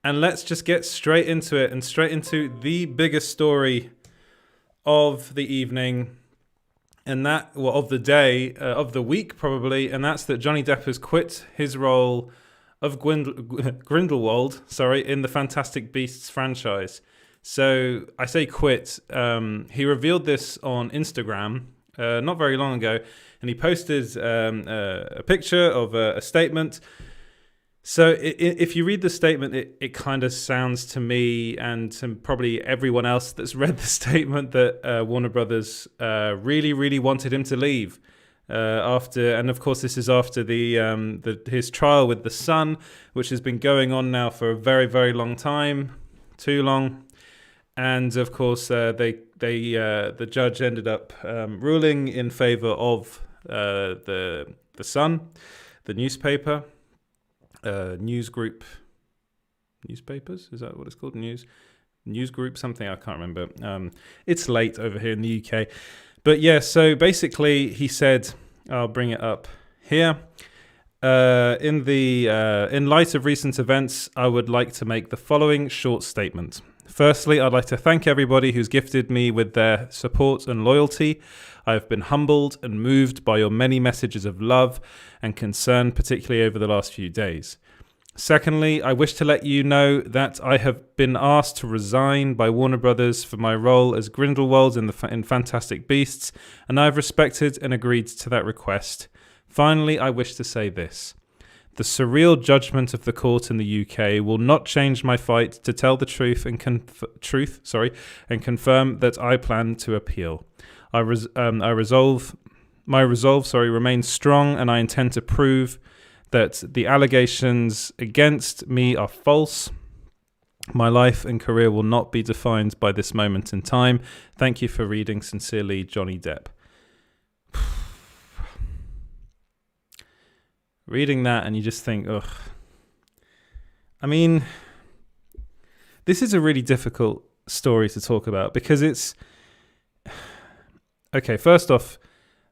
And let's just get straight into it and straight into the biggest story of the evening, and of the day, of the week probably, and that's that Johnny Depp has quit his role of Grindelwald, in the Fantastic Beasts franchise. So I say quit. He revealed this on Instagram not very long ago, and he posted a picture of a statement. So if you read the statement, it kind of sounds to me and to probably everyone else that's read the statement that Warner Brothers really, really wanted him to leave after, and of course this is after his trial with the Sun, which has been going on now for a very, very long time, too long, and of course the judge ended up ruling in favor of the Sun, the newspaper. News group newspapers, is that what it's called? News group something, I can't remember. It's late over here in the UK, but yeah, so basically he said, I'll bring it up here, in light of recent events, I would like to make the following short statement. Firstly, I'd like to thank everybody who's gifted me with their support and loyalty. I have been humbled and moved by your many messages of love and concern, particularly over the last few days. Secondly, I wish to let you know that I have been asked to resign by Warner Brothers for my role as Grindelwald in Fantastic Beasts, and I have respected and agreed to that request. Finally, I wish to say this. The surreal judgment of the court in the UK will not change my fight to tell the truth and confirm that I plan to appeal. My resolve remains strong, and I intend to prove that the allegations against me are false. My life and career will not be defined by this moment in time. Thank you for reading. Sincerely, Johnny Depp. Reading that and you just think, ugh. I mean, this is a really difficult story to talk about because it's... Okay, first off,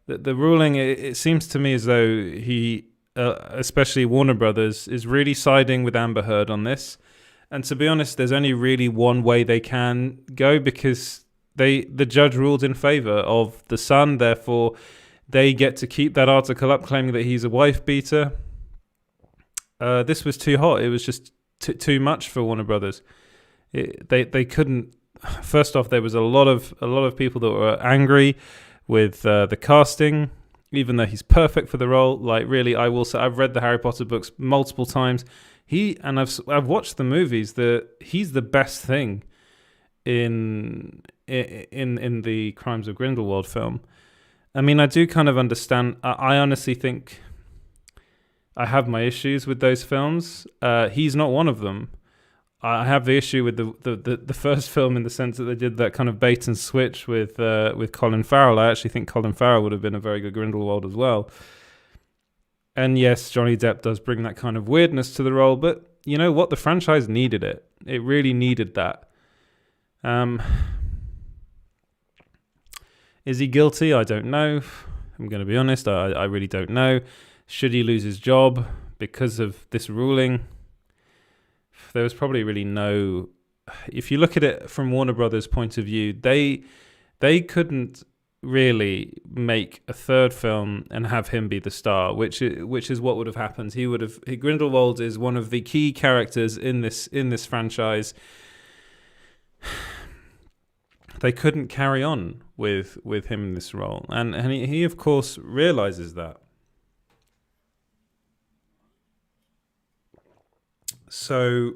the ruling, it seems to me as though he, especially Warner Brothers, is really siding with Amber Heard on this. And to be honest, there's only really one way they can go because the judge ruled in favor of the Sun, therefore... They get to keep that article up claiming that he's a wife beater. This was too hot. It was just too much for Warner Brothers. They couldn't. First off, there was a lot of people that were angry with the casting, even though he's perfect for the role. Like really, I will say I've read the Harry Potter books multiple times. I've watched the movies. He's the best thing in the Crimes of Grindelwald film. I mean, I do kind of understand. I honestly think I have my issues with those films. He's not one of them. I have the issue with the first film in the sense that they did that kind of bait and switch with Colin Farrell. I actually think Colin Farrell would have been a very good Grindelwald as well. And yes, Johnny Depp does bring that kind of weirdness to the role, but you know what? The franchise needed it. It really needed that. Is he guilty? I don't know. I'm going to be honest. I really don't know. Should he lose his job because of this ruling? There was probably really no... If you look at it from Warner Brothers' point of view, they couldn't really make a third film and have him be the star, which is what would have happened. Grindelwald is one of the key characters in this franchise. They couldn't carry on with him in this role. And he of course realizes that. So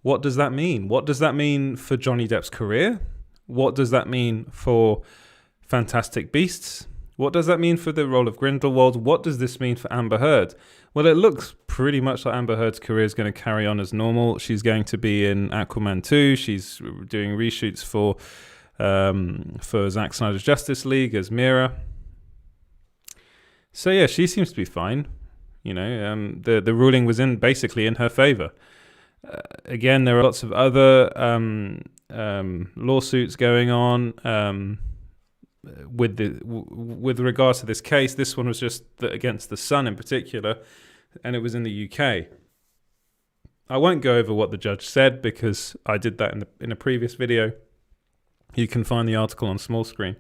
what does that mean? What does that mean for Johnny Depp's career? What does that mean for Fantastic Beasts? What does that mean for the role of Grindelwald? What does this mean for Amber Heard? Well, it looks pretty much like Amber Heard's career is going to carry on as normal. She's going to be in Aquaman 2. She's doing reshoots for Zack Snyder's Justice League as Mira. So yeah, she seems to be fine. You know, the ruling was basically in her favor. Again, there are lots of other lawsuits going on with regards to this case. This one was just against the Sun in particular, and it was in the UK. I won't go over what the judge said because I did that in a previous video. You can find the article on small screen.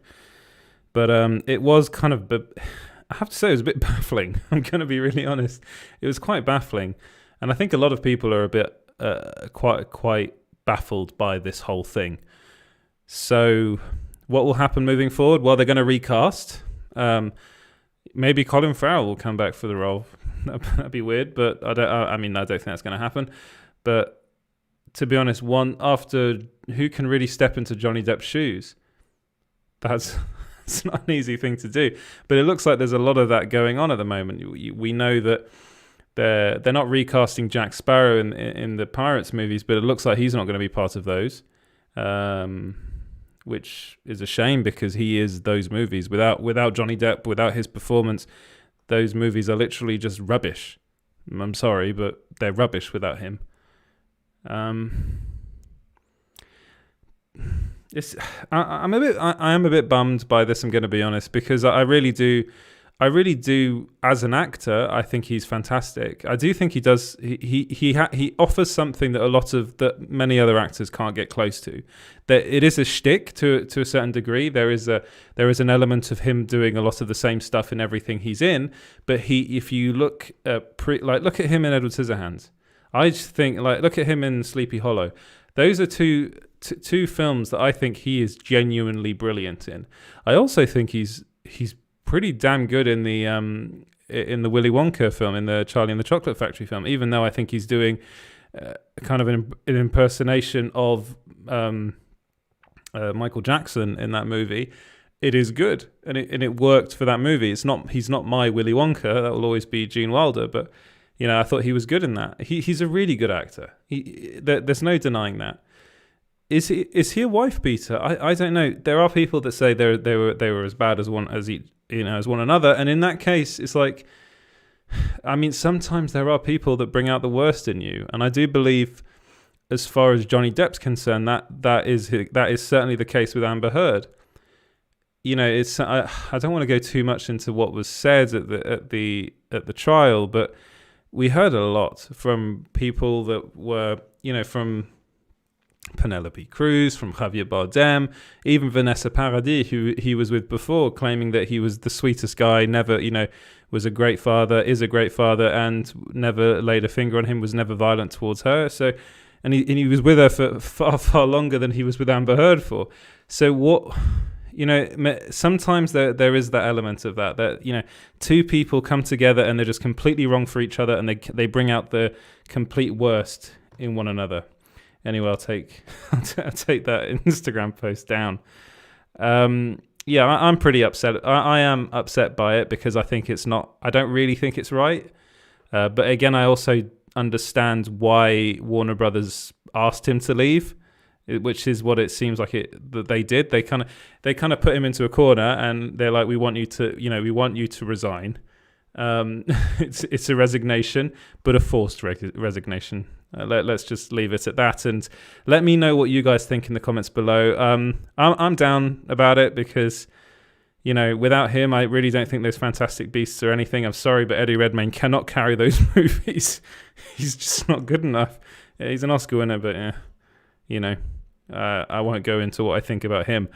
But it was kind of, I have to say, it was a bit baffling. I'm going to be really honest. It was quite baffling. And I think a lot of people are a bit quite baffled by this whole thing. So what will happen moving forward? Well, they're going to recast. Maybe Colin Farrell will come back for the role. That'd be weird, but I don't think that's going to happen. But to be honest, who can really step into Johnny Depp's shoes? That's it's not an easy thing to do. But it looks like there's a lot of that going on at the moment. We know that they're not recasting Jack Sparrow in the Pirates movies, but it looks like he's not going to be part of those, which is a shame because he is those movies. Without Johnny Depp, without his performance, those movies are literally just rubbish. I'm sorry, but they're rubbish without him. I am a bit bummed by this. I'm going to be honest, because I really do. As an actor, I think he's fantastic. I do think he does. He offers something that many other actors can't get close to. That it is a shtick to a certain degree. There is an element of him doing a lot of the same stuff in everything he's in. But if you look look at him in Edward Scissorhands. I just think look at him in Sleepy Hollow. Those are two films that I think he is genuinely brilliant in. I also think he's pretty damn good in the Willy Wonka film, in the Charlie and the Chocolate Factory film, even though I think he's doing kind of an impersonation of Michael Jackson in that movie. It is good, and it worked for that movie. He's not my Willy Wonka. That will always be Gene Wilder, but I thought he was good in that. He's a really good actor. There's no denying that. Is he a wife beater? I don't know. There are people that say they were as bad as one another, and in that case, it's like, sometimes there are people that bring out the worst in you, and I do believe, as far as Johnny Depp's concerned, that is certainly the case with Amber Heard. I don't want to go too much into what was said at the trial, but we heard a lot from people that were, from Penelope Cruz, from Javier Bardem, even Vanessa Paradis, who he was with before, claiming that he was the sweetest guy, never, was a great father, is a great father, and never laid a finger on him, was never violent towards her. So, and he was with her for far, far longer than he was with Amber Heard for. So what, sometimes there is that element of that two people come together and they're just completely wrong for each other, and they bring out the complete worst in one another. Anyway, I'll take that Instagram post down. I'm pretty upset. I am upset by it because I don't really think it's right. But again, I also understand why Warner Brothers asked him to leave, which is what it seems like that they did. They kind of put him into a corner, and they're like, we want you to resign. It's a resignation, but a forced resignation. Let's just leave it at that, and let me know what you guys think in the comments below. I'm down about it because, without him, I really don't think there's Fantastic Beasts or anything. I'm sorry, but Eddie Redmayne cannot carry those movies. He's just not good enough. He's an Oscar winner, but I won't go into what I think about him.